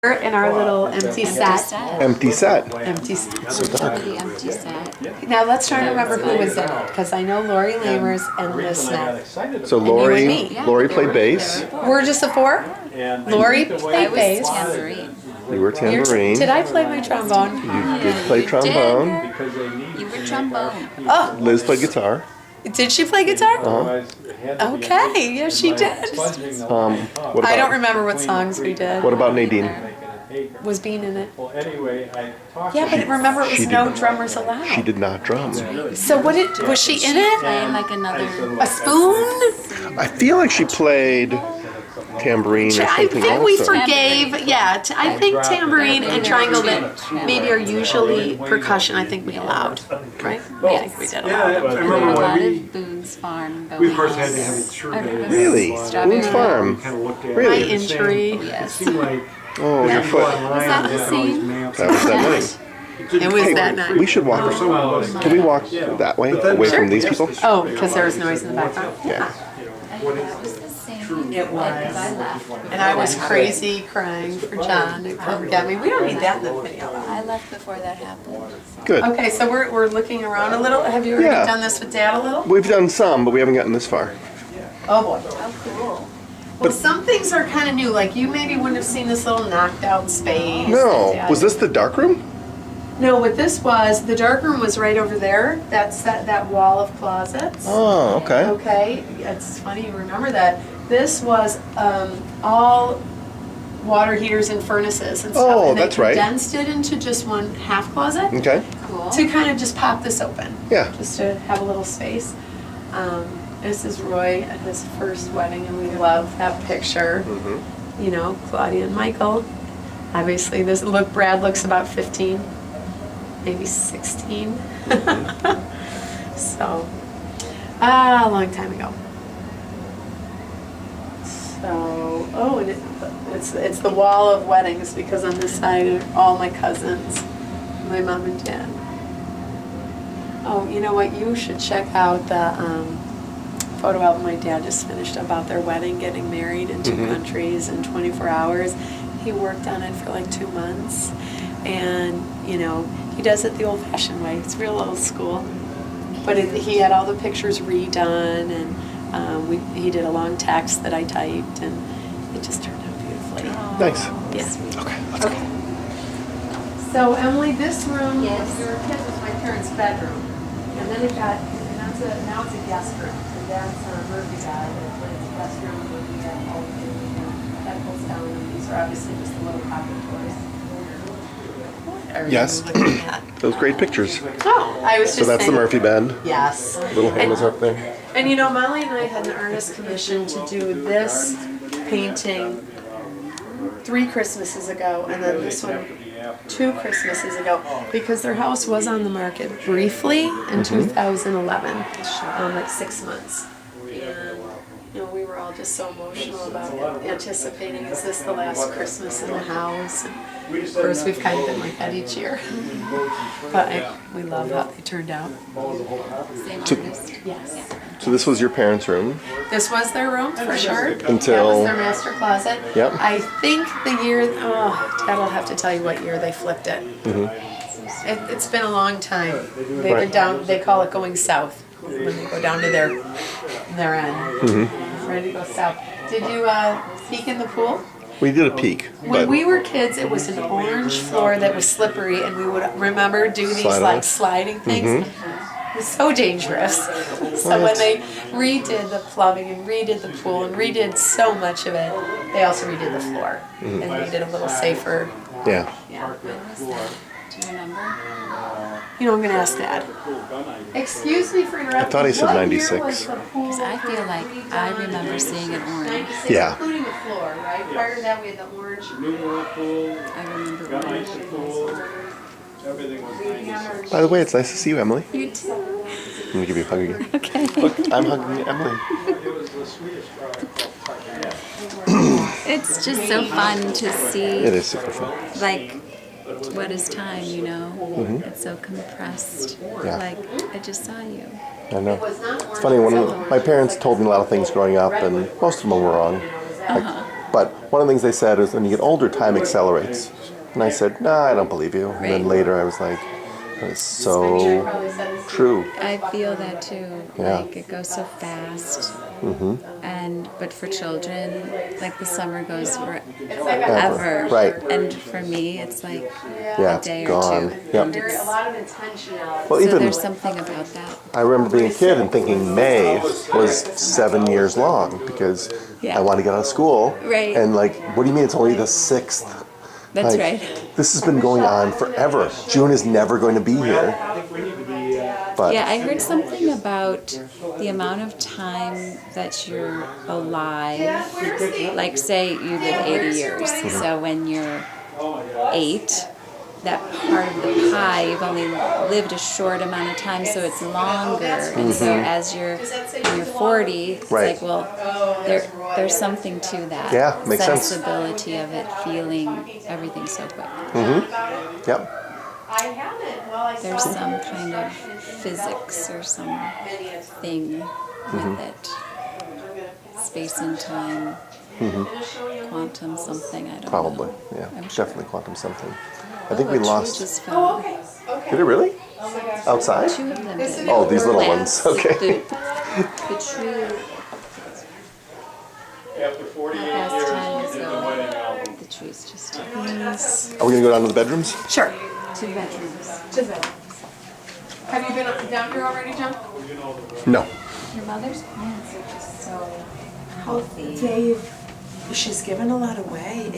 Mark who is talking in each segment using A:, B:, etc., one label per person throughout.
A: in our little empty set.
B: Empty set.
A: Empty set.
B: So dark.
C: The empty set.
A: Now let's try to remember who was in it, because I know Lori Lamers and Liz Smith.
B: So
A: And you and
B: Lori
A: me.
B: played bass.
A: We're just a four? Lori
C: I
A: played
C: was
A: bass.
C: tambourine.
B: You were tambourine.
A: Did I play my trombone?
B: You did play trombone.
C: You were trombone.
A: Oh,
B: Liz played guitar.
A: did she play guitar?
B: Uh-huh.
A: Okay, yeah, she did.
B: What
A: I don't
B: about
A: remember what songs we did.
B: what about Nadine?
A: Was Bean in it?
D: Well, anyway, I talked
A: Yeah, but remember it
B: She
A: was
B: did
A: no
B: not.
A: drummers allowed.
B: She did not drum.
A: So was she in it?
C: Playing like another.
A: A spoon?
B: I feel like she played tambourine or
A: I
B: something
A: think we
B: also.
A: forgave, yeah, I think tambourine and triangle that maybe are usually percussion, I think we allowed, right? I think we did allow.
D: I
C: There were a
D: remember
C: lot
D: when
C: of Boone's Farm going
D: we first had
C: on.
D: to have it sure
C: I remember
B: Really?
C: Strawberry
B: Boone's Farm.
D: kind of looked at
B: Really?
A: My injury.
D: It
C: Yes.
D: seemed like
B: Oh, your foot.
C: Was that the same?
B: That was that night.
A: It was that night.
B: We should walk. Can we walk that way, away from these people?
A: Oh, because there was noise in the background?
B: Yeah.
C: That was the same.
A: It was.
C: Because I left.
A: And I was crazy crying for John to come get me. We don't need that in the video.
C: I left before that happened.
B: Good.
A: Okay, so we're looking around a little. Have you already
B: Yeah.
A: done this with Dad a little?
B: We've done some, but we haven't gotten this far.
A: Oh boy.
C: Oh, cool.
A: Well, some things are kind of new. Like you maybe wouldn't have seen this little knocked out space.
B: No.
A: that Dad-
B: Was this the dark room?
A: No, what this was, the dark room was right over there. That's that wall of closets.
B: Oh, okay.
A: Okay, it's funny you remember that. This was all water heaters and furnaces and stuff.
B: Oh,
A: and
B: that's
A: they
B: right.
A: condensed it into just one half closet
B: Okay.
C: Cool.
A: to kind of just pop this open.
B: Yeah.
A: Just to have a little space. This is Roy at his first wedding, and we love that picture.
B: Mm-hmm.
A: You know, Claudia and Michael. Obviously, Brad looks about 15, maybe 16. So, a long time ago. So, oh, and it's the wall of weddings, because on this side are all my cousins, my mom and dad. Oh, you know what? You should check out the photo album my dad just finished about their wedding, getting married in two countries in 24 hours. He worked on it for like 2 months, and you know, he does it the old-fashioned way. It's real old school, but he had all the pictures redone, and he did a long text that I typed, and it just turned out beautifully.
B: Nice.
A: Yeah.
B: Okay, let's go.
A: So Emily, this room,
C: Yes.
A: when we were kids, was my parents' bedroom, and then now it's a guest room. And Dad's Murphy guy, but it's a guest room where we have all the pedestals down, and these are obviously just the little pocket toys. What are
B: Yes.
A: you looking at?
B: Those great pictures.
A: Oh, I was just
B: So that's the
A: saying-
B: Murphy bed.
A: Yes.
B: Little Hannah's up there.
A: And you know, Molly and I had an artist commission to do this painting 3 Christmases ago, and then this one 2 Christmases ago, because their house was on the market briefly in 2011, like 6 months. And you know, we were all just so emotional about it, anticipating, is this the last Christmas in the house? And of course, we've kind of been like that each year. But we love how they turned out.
C: Same
B: So-
C: artist.
A: Yes.
B: So this was your parents' room.
A: This was their room, for sure. That
B: Until-
A: was their master closet.
B: Yep.
A: I think the year, Dad will have to tell you what year they flipped it. It's been a long time. They've been
B: Right.
A: down, they call it going south, when they go down to their end. Ready to go south. Did you peek in the pool?
B: We did a peek,
A: When
B: but
A: we were kids, it was an orange floor that was slippery, and we would remember do these
B: Slide on
A: like
B: it.
A: sliding things. It was so dangerous. So when they redid the plumbing and redid the pool and redid so much of it, they also redid the floor and made it a little safer.
B: yeah.
A: Yeah.
C: When was that? Do you remember?
A: You know, I'm gonna ask Dad. Excuse me for interrupting.
B: I thought he said
A: What
B: 96.
A: year was the pool
C: Because I feel like I remember seeing it orange.
A: 96,
B: Yeah.
A: including the floor, right? Prior to that, we had the orange.
D: Numeral pool,
C: I remember
D: got
C: orange.
D: nice pool, everything was nice.
B: By the way, it's nice to see you, Emily.
C: You too.
B: Let me give you a hug again.
C: Okay.
B: Look, I'm hugging Emily.
D: It was the sweetest product.
C: It's just so fun to see.
B: It is super fun.
C: Like, what is time, you know? It's so compressed.
B: Yeah.
C: Like, I just saw you.
B: I know. It's funny, my parents told me a lot of things growing up, and most of them were wrong. Like, But one of the things they said is when you get older, time accelerates. And I said, nah, I don't believe you. And then later I was like, it's so true.
C: I feel that too.
B: Yeah.
C: Like it goes so fast.
B: Mm-hmm.
C: But for children, like the summer goes
B: Ever.
C: forever.
B: Right.
C: And for me, it's like
B: Yeah,
C: a
B: it's
C: day or
B: gone.
C: two.
B: Yep.
A: There's a lot of intentionality.
B: Well,
C: So
B: even
C: there's something about that.
B: I remember being a kid and thinking May was 7 years long because
C: Yeah.
B: I wanted to get out of school.
C: Right.
B: And like, what do you mean it's only the 6th?
C: That's
B: Like,
C: right.
B: This has been going on forever. June is never going to be here. But
C: Yeah, I heard something about the amount of time that you're alive. Like, say you live 80 years. So when you're 8, that part of the pie, you've only lived a short amount of time, so it's longer. And so as you're in your 40, it's
B: Right.
C: like, well, there's something to that.
B: Yeah, makes sense.
C: Sensibility of it, feeling everything so quick.
B: Yep.
C: There's some kind of physics or something with it. Space and time, quantum something, I don't
B: Probably.
C: know.
B: Yeah.
C: I'm sure.
B: Definitely quantum something. I think we lost.
C: Just fell.
B: Did it really? Outside?
C: 2 of them did.
B: Oh, these little
C: Plants.
B: ones. Okay.
C: The true
D: After 48
C: past
D: years,
C: time
D: we
C: is
D: did the wedding album.
C: the trees just
B: Are we gonna go down to the bedrooms?
A: Sure.
C: 2 bedrooms.
A: Have you been down here already, John?
B: No.
C: Your mother's plants are just so healthy.
A: Dave, she's given a lot away.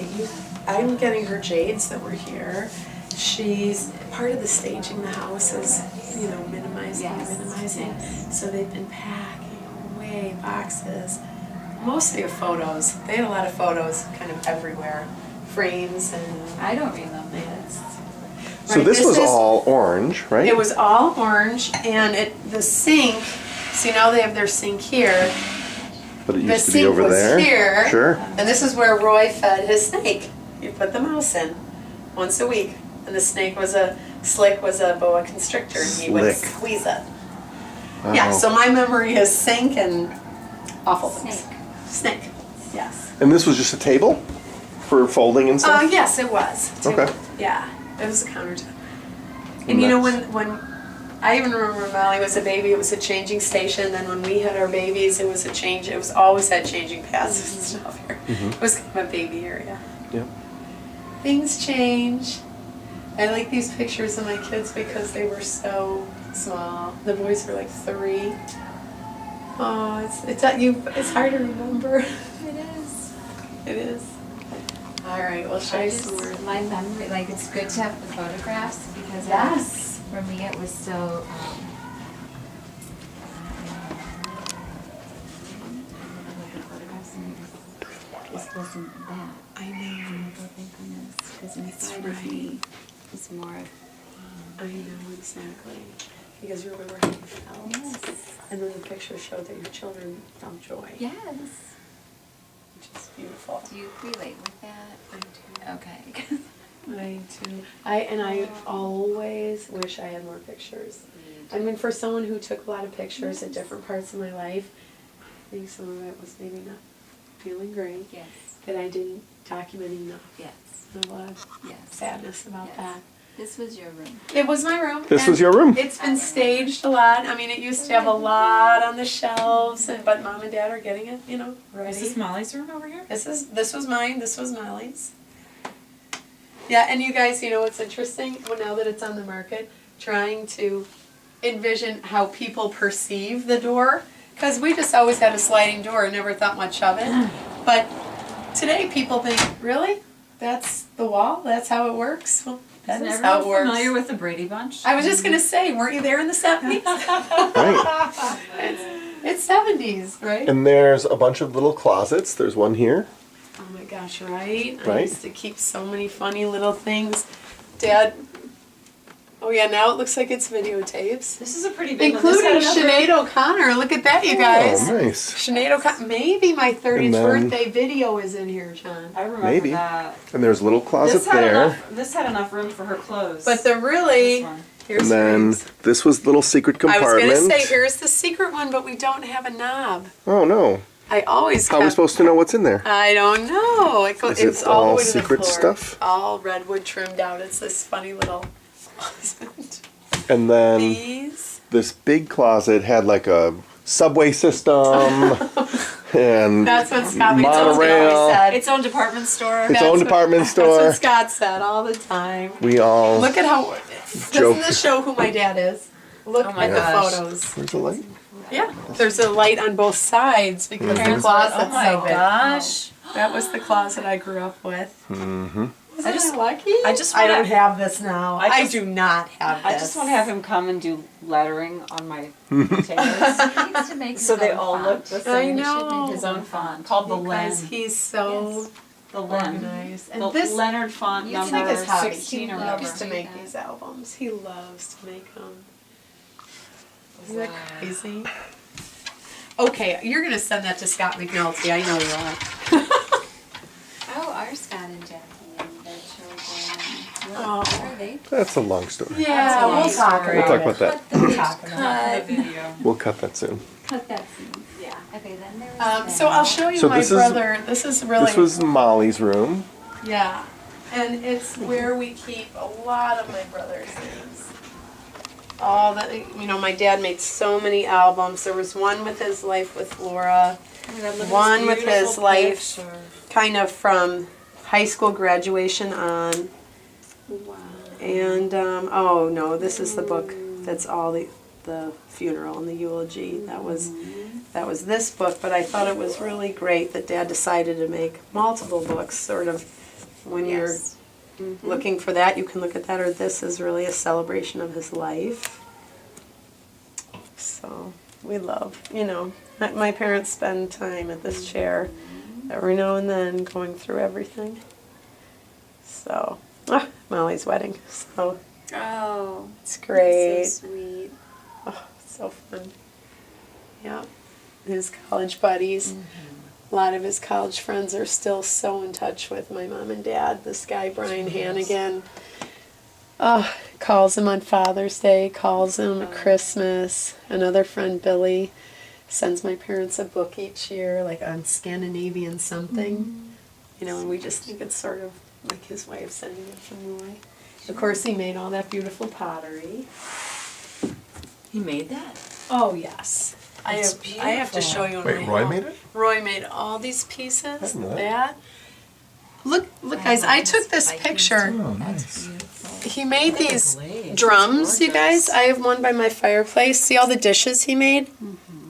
A: I'm getting her jades that were here. She's part of the staging the house is, minimizing. So they've been packing away boxes. Mostly of photos. They had a lot of photos kind of everywhere. Frames and
C: I don't remember this.
B: So
A: Right,
B: this was
A: is-
B: all orange, right?
A: It was all orange and the sink, see now they have their sink here.
B: But it
A: The
B: used to be
A: sink
B: over
A: was
B: there.
A: here.
B: Sure.
A: And this is where Roy fed his snake. He'd put the mouse in once a week. And the snake was a boa constrictor and he would
B: Slick.
A: squeeze it.
B: Wow.
A: Yeah, so my memory is sink and awful things.
C: Snake.
A: Snake, yes.
B: And this was just a table for folding and stuff?
A: Yes, it was.
B: Okay.
A: Yeah, it was a countertop. And you know, when I even remember when Molly was a baby, it was a changing station. Then when we had our babies, it was always had changing pads and stuff here. It was kind of a baby area.
B: Yep.
A: Things change. I like these pictures of my kids because they were so small. The boys were like 3. Oh, it's hard to remember.
C: It is.
A: It is. All right, we'll show you some more.
C: My memory, like it's good to have the photographs because
A: Yes.
C: for me it was so. This wasn't that.
A: I know.
C: Oh, thank goodness, because inside of me is more of.
A: I know exactly. Because you remember how you felt.
C: Yes.
A: And then the picture showed that your children felt joy.
C: Yes.
A: Which is beautiful.
C: Do you relate with that?
A: I do.
C: Okay.
A: I do. I always wish I had more pictures. I mean, for someone who took a lot of pictures at different parts of my life, I think some of it was maybe not feeling great.
C: Yes.
A: That I didn't document enough.
C: Yes.
A: There's a lot of
C: Yes.
A: sadness about
C: Yes.
A: that.
C: This was your room.
A: It was my room.
B: This
A: and
B: was your room?
A: It's been staged a lot. I mean, it used to have a lot on the shelves, but Mom and Dad are getting it, ready.
E: Is this Molly's room over here?
A: This was mine. This was Molly's. Yeah, and you guys, what's interesting? Well, now that it's on the market, trying to envision how people perceive the door, because we just always had a sliding door and never thought much of it. But today, people think, really? That's the wall? That's how it works? Well, that
E: Is
A: is how it
E: everyone
A: works.
E: familiar with the Brady Bunch?
A: I was just gonna say, weren't you there in the 70s?
B: Right.
A: It's 70s, right?
B: And there's a bunch of little closets. There's one here.
A: Oh my gosh, right? I
B: Right.
A: used to keep so many funny little things. Dad, oh yeah, now it looks like it's videotapes.
E: This is a pretty big
A: Including
E: one. This had enough
A: Sinead O'Connor. Look at that, you guys.
B: Oh, nice.
A: Sinead O'Connor. Maybe my 30th
B: And then-
A: birthday video is in here, John.
E: I remember
B: Maybe.
E: that.
B: And there's a little closet
E: This had
B: there.
E: enough. This had enough room for her clothes.
A: But the really,
E: This one.
A: here's
B: And then
A: frames.
B: this was the little secret
A: I was
B: compartment.
A: gonna say, here's the secret one, but we don't have a knob.
B: Oh no.
A: I always
B: How are we
A: kept,
B: supposed to know what's in there?
A: I don't know.
B: Is
A: It's
B: it
A: all the
B: all
A: way to the
B: secret
A: floor.
B: stuff?
A: All redwood trimmed out. It's this funny little closet.
B: And then
A: These.
B: this big closet had like a subway system and
A: That's what Scott
B: Monorail.
A: always said.
E: Its own department store.
B: its
A: That's
B: own
A: what-
B: department
A: That's
B: store.
A: what Scott said all the time.
B: We all
A: Look at how.
B: Joke.
A: Doesn't this show who my dad is? Look
E: Oh my
A: at
E: gosh.
A: the photos.
B: Where's the light?
A: Yeah, there's a light on both sides because the
E: Parents
A: closet's
E: went, oh my
A: so big.
E: gosh.
A: That was the closet I grew up with.
B: Mm-hmm.
A: I just lucky.
E: I just
A: I
E: wanna-
A: don't have this now.
E: I
A: I
E: just-
A: do not have this.
E: I just want to have him come and do lettering on my
B: Hmm.
E: potatoes.
C: He needs to make
E: So
C: his
E: they
C: own
E: all
C: font.
E: look the
A: I
E: same.
A: know.
E: He should make his own font called the
A: Because
E: Len.
A: he's so
E: The Len.
A: organized. And
E: The
A: this
E: Leonard font
A: it's
E: number
A: like his hobby.
E: 16
A: He
E: or
A: loves
E: whatever.
A: to make these albums. He loves to make them. Isn't that crazy? Okay, you're gonna send that to Scott McNulty. I know you are.
C: Oh, our Scott and Jackie and their children.
A: Oh.
C: What are they?
B: That's a long story.
A: Yeah,
E: long
A: we'll talk
E: story.
B: We'll
A: about
B: talk about that.
A: We'll talk about
E: The video.
B: We'll cut that soon.
C: Cut that scene. Yeah. Okay, then there was
A: So I'll show you
B: So
A: my
B: this is-
A: brother. This is really
B: This was Molly's room.
A: yeah, and it's where we keep a lot of my brother's things. All the my dad made so many albums. There was one with his life with Laura, one with his life, kind of from high school graduation on.
C: Wow.
A: And oh no, this is the book that's all the funeral and the eulogy. That was this book, but I thought it was really great that Dad decided to make multiple books. Sort of when
C: Yes.
A: you're looking for that, you can look at that, or this is really a celebration of his life. So we love, my parents spend time at this chair every now and then going through everything. So, Molly's wedding. So
C: Oh.
A: it's great.
C: So sweet.
A: Oh, it's so fun. Yeah. His college buddies. A lot of his college friends are still so in touch with my mom and dad. This guy, Brian Hannigan, calls him on Father's Day, calls him at Christmas. Another friend, Billy, sends my parents a book each year, like on Scandinavian something. And we just think it's sort of like his way of sending it from Roy. Of course, he made all that beautiful pottery.
E: He made that?
A: Oh, yes. I have to show you.
B: Wait, Roy made it?
A: Roy made all these pieces.
B: I didn't know that.
A: That. Look, guys! I took this picture.
B: Oh, nice.
A: He made these drums, you guys. I have one by my fireplace. See all the dishes he made?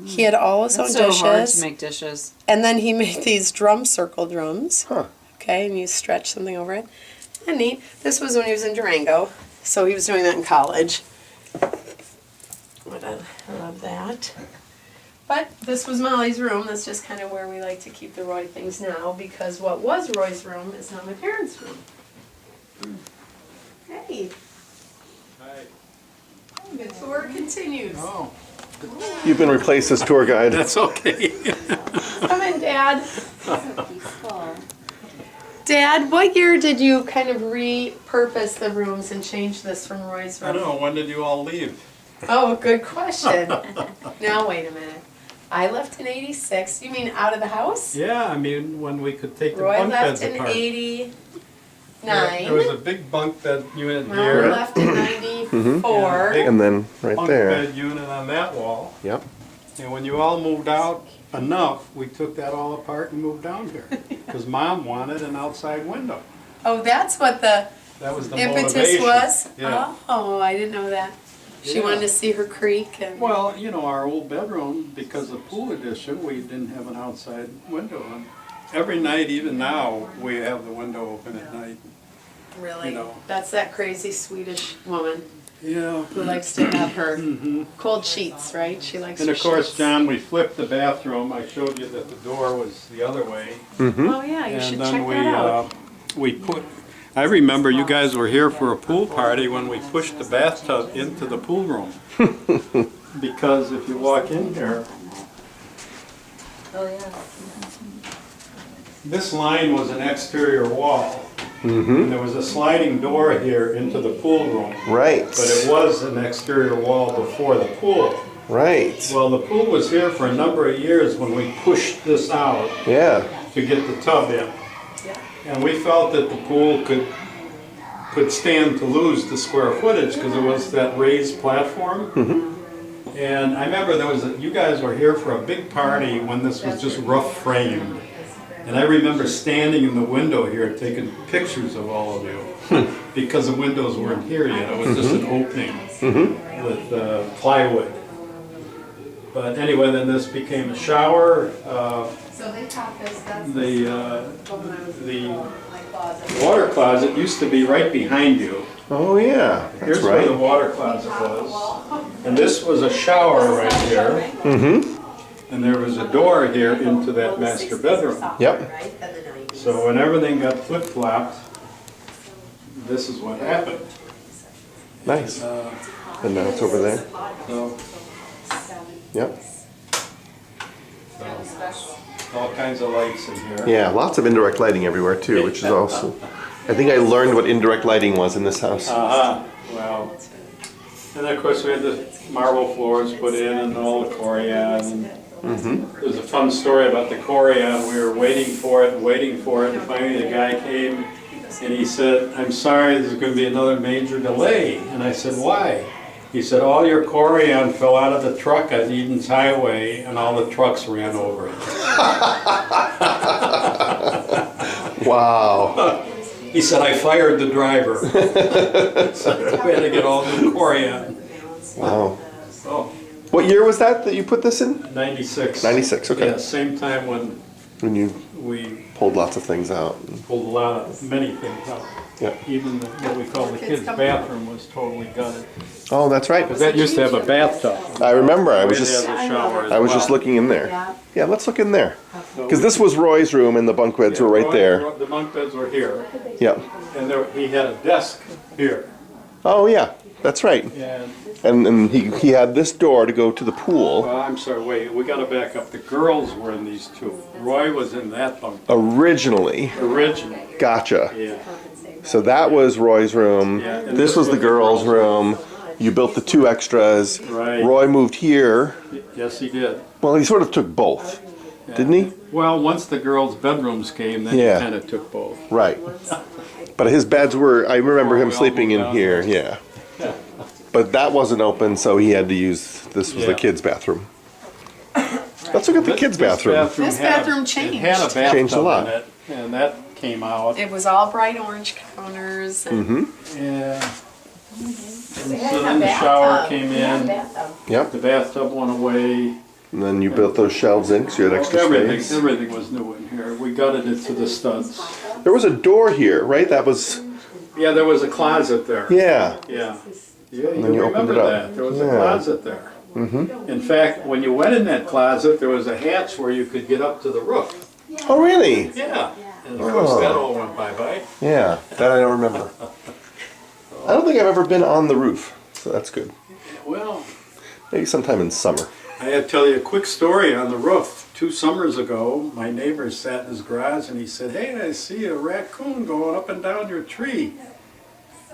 A: He had all his own
E: It's so hard to
A: dishes,
E: make dishes.
A: and then he made these circle drums.
B: Huh.
A: Okay, and you stretch something over it. And neat. This was when he was in Durango, so he was doing that in college. I love that. But this was Molly's room. That's just kind of where we like to keep the Roy things now, because what was Roy's room is now my parents' room. Hey,
D: Hi.
A: the tour continues.
D: Oh,
B: You've been replaced as tour guide.
D: that's okay.
A: Come in, Dad.
C: So peaceful.
A: Dad, what year did you kind of repurpose the rooms and change this from Roy's
D: I
A: room?
D: don't know, when did you all leave?
A: Oh, good question. Now, wait a minute. I left in '86. You mean out of the house?
D: Yeah, I mean, when we could take the
A: Roy
D: bunk
A: left
D: beds
A: in
D: apart.
A: '89.
D: There was a big bunk bed unit
A: Mom
D: here.
A: left in '94.
D: Yeah,
B: And then right
D: Bunk
B: there.
D: bed unit on that wall.
B: Yep.
D: And when you all moved out enough, we took that all apart and moved down here. Because Mom wanted an outside window.
A: Oh, that's what the
D: That was the
A: impetus
D: motivation.
A: was?
D: Yeah.
A: Oh, I didn't know that. She
D: Yeah.
A: wanted to see her creek and.
D: Well, our old bedroom, because of pool addition, we didn't have an outside window. And every night, even now, we have the window open at night.
A: Really?
D: you know.
A: That's that crazy Swedish woman
D: Yeah.
A: who likes to have her
D: Mhm.
A: cold sheets, right? She likes
D: And
A: her
D: of course,
A: sheets.
D: John, we flipped the bathroom. I showed you that the door was the other way.
B: Mm-hmm.
A: Oh, yeah, you should
D: And
A: check
D: then we,
A: that out.
D: we put, I remember you guys were here for a pool party when we pushed the bathtub into the pool room. Because if you walk in here,
E: Oh, yeah.
D: this line was an exterior wall.
B: Mm-hmm.
D: And there was a sliding door here into the pool room.
B: Right.
D: But it was an exterior wall before the pool.
B: Right.
D: Well, the pool was here for a number of years when we pushed this out
B: Yeah.
D: to get the tub in. And we felt that the pool could stand to lose the square footage because it was that raised platform. And I remember you guys were here for a big party when this was just rough framed. And I remember standing in the window here taking pictures of all of you because the windows weren't here yet. It was just an opening with plywood. But anyway, then this became a shower. The water closet used to be right behind you.
B: Oh yeah, that's
D: Here's where the
B: right.
D: water closet was. And this was a shower right here. And there was a door here into that master bedroom.
B: Yep.
D: So when everything got flip-flopped, this is what happened.
B: Nice. And now it's over there.
D: So,
B: Yep.
D: all kinds of lights in here.
B: Yeah, lots of indirect lighting everywhere too, which is also. I think I learned what indirect lighting was in this house.
D: Well, and then of course we had the marble floors put in and all the corian. There's a fun story about the corian. We were waiting for it, and finally the guy came and he said, "I'm sorry, there's going to be another major delay." And I said, "Why?" He said, "All your corian fell out of the truck on Eden's Highway and all the trucks ran over it."
B: Wow.
D: He said, "I fired the driver." So we had to get all new corian.
B: Wow.
D: Oh,
B: What year was that you put this in?
D: 96.
B: 96, okay.
D: Yeah, same time when
B: When you
D: we
B: pulled lots of things out.
D: pulled many things out.
B: Yeah.
D: Even what we call the kids' bathroom was totally gutted.
B: Oh, that's right.
D: Because that used to have a bathtub.
B: I remember. I
D: We
B: was
D: had to
B: just
D: have a shower as
B: I was just
D: well.
B: looking in there. Yeah, let's look in there. Because this was Roy's room and the bunk beds were right there.
D: The bunk beds were here,
B: Yeah.
D: and he had a desk here.
B: Oh yeah, that's right.
D: And,
B: And he had this door to go to the pool.
D: well, I'm sorry, wait, we gotta back up. The girls were in these two. Roy was in that bunk
B: Originally.
D: originally.
B: Gotcha.
D: Yeah.
B: So that was Roy's room.
D: Yeah, and
B: This was the girls' room. You built the two extras.
D: Right.
B: Roy moved here.
D: Yes, he did.
B: Well, he sort of took both, didn't he?
D: Well, once the girls' bedrooms came, then
B: Yeah.
D: he kind of took both.
B: Right. But his beds were, I remember him
D: we all
B: sleeping in
D: moved
B: here, yeah. But that wasn't open, so he had to use, this was the
D: Yeah.
B: kids' bathroom. Let's look at the kids' bathroom.
A: This bathroom
D: It had a
A: changed.
D: bathtub
B: Changed a lot.
D: in it, and that came out.
A: It was all bright orange counters and
D: Yeah. And so then the shower came in,
B: Yep.
D: the bathtub went away.
B: And then you built those shelves in, because you had extra space.
D: Everything was new in here. We gutted it to the studs.
B: There was a door here, right? That was,
D: Yeah, there was a closet there.
B: yeah.
D: Yeah. Yeah, you
B: then you opened
D: remember
B: it up.
D: that. There was a
B: Yeah.
D: closet there. In fact, when you went in that closet, there was a hatch where you could get up to the roof.
B: Oh, really?
D: Yeah. And of course, that all went bye-bye.
B: Yeah, that I don't remember. I don't think I've ever been on the roof, so that's good.
D: Well,
B: Maybe sometime in summer.
D: I had to tell you a quick story on the roof. 2 summers ago, my neighbor sat in his garage and he said, "Hey, I see a raccoon going up and down your tree."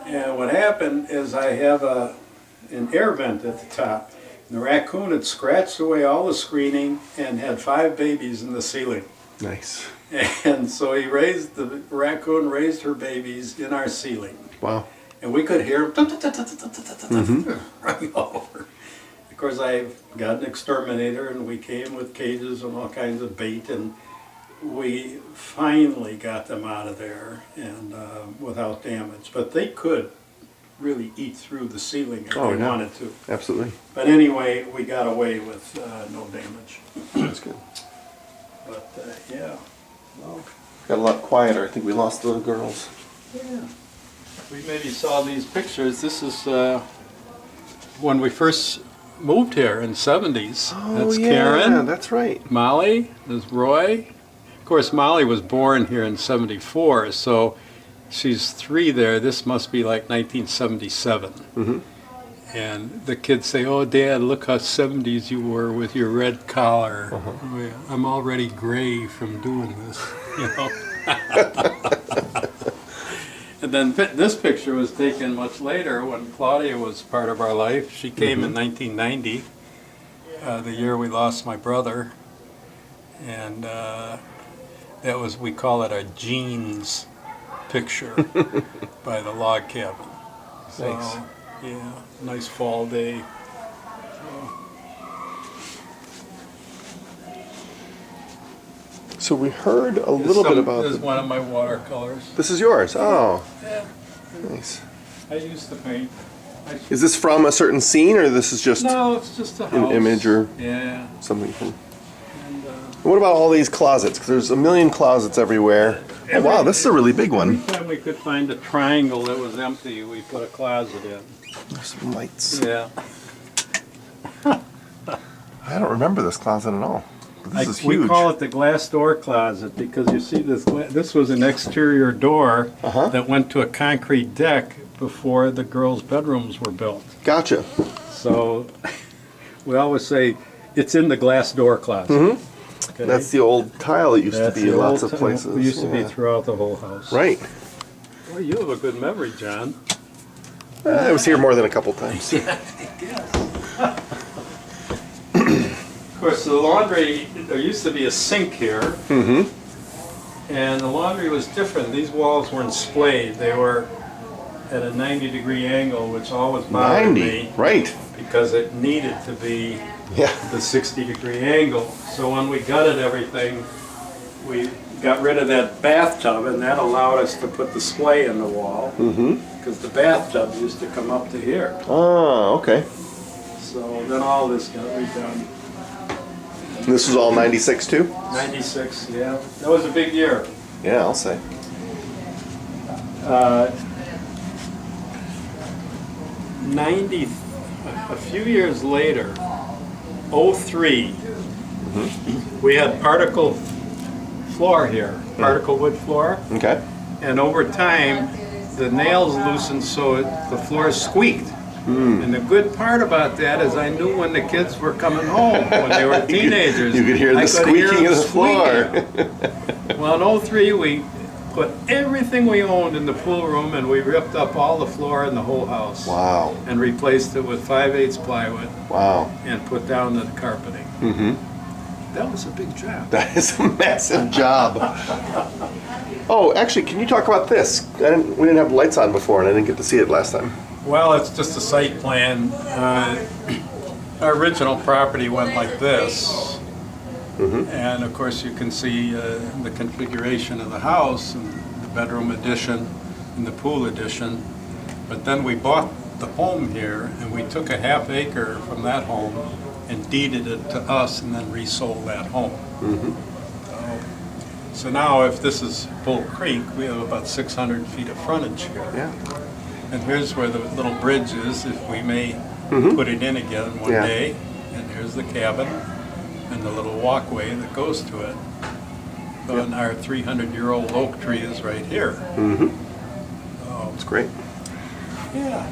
D: And what happened is I have an air vent at the top. And the raccoon had scratched away all the screening and had 5 babies in the ceiling.
B: Nice.
D: And so the raccoon raised her babies in our ceiling.
B: Wow.
D: And we could hear them running over. Of course, I've got an exterminator, and we came with cages and all kinds of bait, and we finally got them out of there and without damage. But they could really eat through the ceiling if
B: Oh,
D: they
B: yeah.
D: wanted to.
B: Absolutely.
D: But anyway, we got away with no damage.
B: That's good.
D: But yeah, well,
B: Got a lot quieter. I think we lost the girls.
D: yeah. We maybe saw these pictures. This is when we first moved here in the 70s. That's Karen.
B: That's right.
D: Molly, there's Roy. Of course, Molly was born here in 74, so she's 3 there. This must be like 1977. And the kids say, "Oh, Dad, look how 70s you were with your red collar." Oh, yeah, I'm already gray from doing this, you know. And then this picture was taken much later when Claudia was part of our life. She came in 1990. the year we lost my brother, and that was, we call it a jeans picture by the log cabin. So,
B: Nice.
D: yeah, nice fall day.
B: So we heard a little bit about
D: This is
B: the,
D: one of my watercolors.
B: this is yours. Oh,
D: Yeah,
B: nice.
D: I used to paint.
B: Is this from a certain scene, or this is just
D: No, it's just a house.
B: an image or
D: Yeah.
B: something from?
D: And,
B: What about all these closets? Because there's a million closets everywhere. Oh, wow, this is a really big one.
D: every time we could find a triangle that was empty, we put a closet in.
B: There's some lights.
D: Yeah.
B: I don't remember this closet at all. But this is
D: We
B: huge.
D: call it the glass door closet because you see this was an exterior door
B: Uh-huh.
D: that went to a concrete deck before the girls' bedrooms were built.
B: Gotcha.
D: So we always say it's in the glass door closet. Okay?
B: That's the old tile that used
D: That's
B: to be
D: the
B: in lots
D: old
B: of
D: time.
B: places.
D: It used to be
B: Yeah.
D: throughout the whole house.
B: Right.
D: Well, you have a good memory, John.
B: I was here more than a couple times.
D: Of course, the laundry, there used to be a sink here,
B: Mm-hmm.
D: and the laundry was different. These walls weren't splayed. They were at a 90-degree angle, which always bothered
B: 90.
D: me
B: Right.
D: because it needed to be
B: Yeah.
D: the 60-degree angle. So when we gutted everything, we got rid of that bathtub, and that allowed us to put the splay in the wall,
B: Mm-hmm.
D: because the bathtub used to come up to here.
B: Oh, okay.
D: So then all this got redone.
B: This was all 96 too?
D: 96, yeah. That was a big year.
B: Yeah, I'll say.
D: 90, a few years later, '03, we had particle floor here, particle wood floor,
B: Okay.
D: and over time, the nails loosened so the floor squeaked. And the good part about that is I knew when the kids were coming home, when they were teenagers.
B: You could hear the
D: I could hear
B: squeaking
D: them
B: of the floor.
D: squeaking. Well, in '03, we put everything we owned in the pool room, and we ripped up all the floor in the whole house.
B: Wow.
D: And replaced it with 5/8 plywood
B: Wow.
D: and put down the carpeting.
B: Mm-hmm.
D: That was a big job.
B: That is a massive job. Oh, actually, can you talk about this? We didn't have lights on before, and I didn't get to see it last time.
D: Well, it's just a site plan. Our original property went like this. And of course, you can see the configuration of the house, and the bedroom addition, and the pool addition. But then we bought the home here, and we took a half acre from that home and deeded it to us, and then resold that home. So now, if this is Bull Creek, we have about 600 feet of frontage here.
B: Yeah.
D: And here's where the little bridge is, if we may put it in again one
B: Yeah.
D: day. And here's the cabin and the little walkway that goes to it. And our 300-year-old oak tree is right here.
B: It's great.
D: Yeah.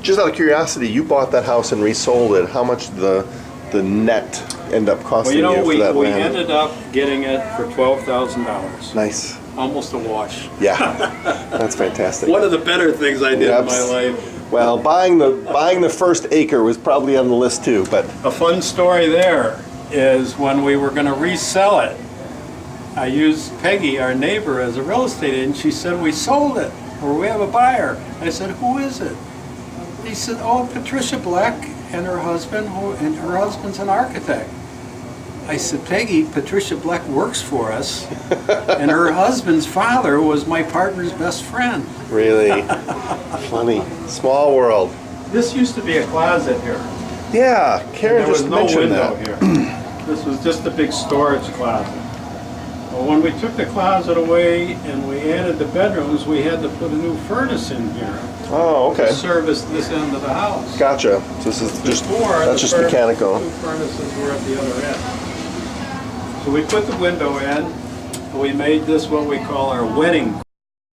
B: Just out of curiosity, you bought that house and resold it. How much did the net end up
D: Well,
B: costing
D: you know,
B: you for
D: we
B: that land?
D: ended up getting it for $12,000.
B: Nice.
D: Almost a wash.
B: Yeah. That's fantastic.
D: One of the better things I did in my life.
B: Well, buying the first acre was probably on the list too, but
D: A fun story there is when we were going to resell it, I used Peggy, our neighbor, as a real estate agent. She said, we sold it, or we have a buyer. I said, who is it? He said, oh, Patricia Black and her husband, and her husband's an architect. I said, Peggy, Patricia Black works for us, and her husband's father was my partner's best friend.
B: really funny. Small world.
D: This used to be a closet here.
B: Yeah, Karen
D: There was
B: just
D: no
B: mentioned
D: window
B: that.
D: here. This was just a big storage closet. Well, when we took the closet away and we added the bedrooms, we had to put a new furnace in here
B: Oh,
D: to
B: okay.
D: service this end of the house.
B: Gotcha. So this is just
D: Before,
B: that's
D: the
B: just mechanical.
D: Two furnaces were at the other end. So we put the window in, and we made this what we call our wedding